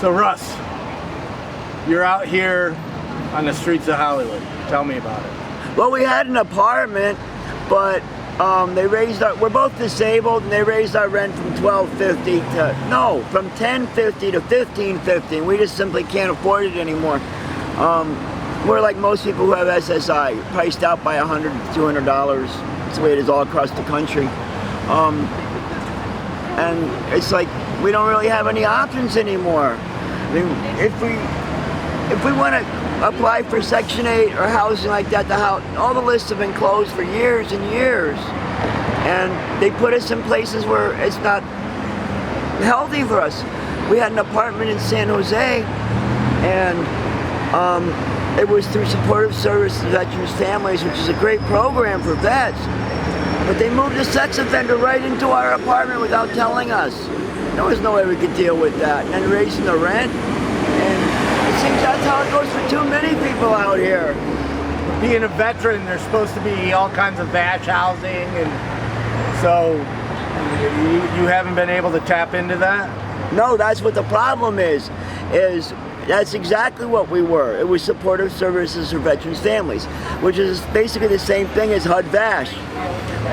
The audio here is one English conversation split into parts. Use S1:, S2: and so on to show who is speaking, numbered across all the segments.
S1: So Russ, you're out here on the streets of Hollywood. Tell me about it.
S2: Well, we had an apartment, but they raised our, we're both disabled, and they raised our rent from $12.50 to, no, from $10.50 to $15.50, and we just simply can't afford it anymore. We're like most people who have SSI, priced out by $100 to $200. That's the way it is all across the country. And it's like we don't really have any options anymore. I mean, if we want to apply for Section 8 or housing like that, all the lists have been closed for years and years. And they put us in places where it's not healthy for us. We had an apartment in San Jose, and it was through Supportive Services Veterans Families, which is a great program for vets. But they moved a sex offender right into our apartment without telling us. There was no way we could deal with that. And then raising the rent, and it seems that's how it goes for too many people out here.
S1: Being a veteran, there's supposed to be all kinds of VASH housing, and so you haven't been able to tap into that?
S2: No, that's what the problem is that's exactly what we were. It was Supportive Services for Veterans Families, which is basically the same thing as HUD VASH.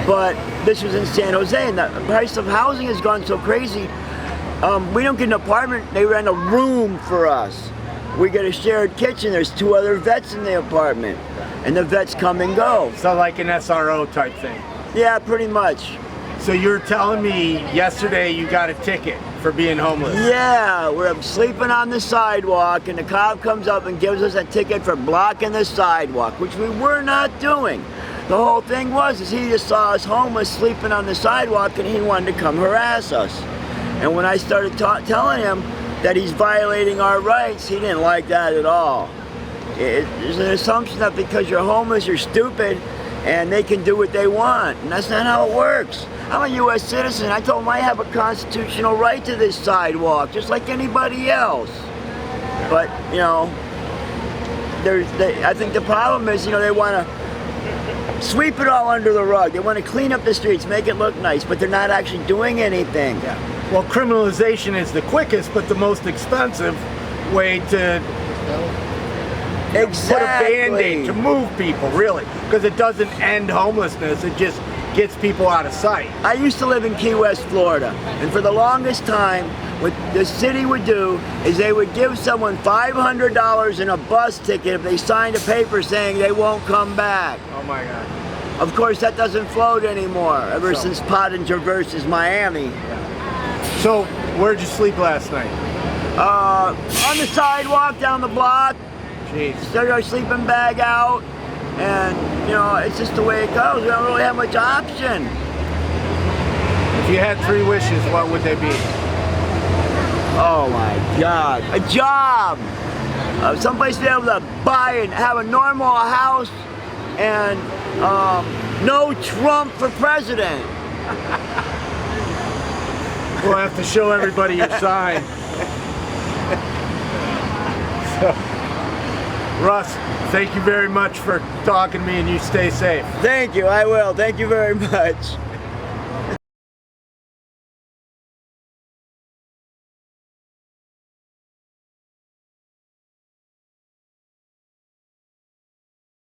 S2: But this was in San Jose, and the price of housing has gone so crazy. We don't get an apartment, they rent a room for us. We get a shared kitchen, there's 2 other vets in the apartment, and the vets come and go.
S1: So like an SRO type thing?
S2: Yeah, pretty much.
S1: So you're telling me yesterday you got a ticket for being homeless?
S2: Yeah, we're sleeping on the sidewalk, and the cop comes up and gives us a ticket for blocking the sidewalk, which we were not doing. The whole thing was he just saw us homeless sleeping on the sidewalk, and he wanted to come harass us. And when I started telling him that he's violating our rights, he didn't like that at all. There's an assumption that because you're homeless, you're stupid, and they can do what they want, and that's not how it works. I'm a U.S. citizen. I told him I have a constitutional right to this sidewalk, just like anybody else. But, you know, I think the problem is, you know, they want to sweep it all under the rug. They want to clean up the streets, make it look nice, but they're not actually doing anything.
S1: Yeah. Well, criminalization is the quickest but the most expensive way to put a Band-Aid to move people, really, because it doesn't end homelessness, it just gets people out of sight.
S2: I used to live in Key West, Florida, and for the longest time, what the city would do is they would give someone $500 in a bus ticket if they signed a paper saying they won't come back.
S1: Oh my God.
S2: Of course, that doesn't float anymore, ever since Pottinger versus Miami.
S1: Yeah. So, where'd you sleep last night?
S2: On the sidewalk down the block.
S1: Jeez.
S2: Started our sleeping bag out, and you know, it's just the way it goes. We don't really have much option.
S1: If you had 3 wishes, what would they be?
S2: Oh my God, a job! Someplace to be able to buy and have a normal house, and no Trump for president.
S1: We'll have to show everybody your sign. Russ, thank you very much for talking to me, and you stay safe.
S2: Thank you, I will. Thank you very much.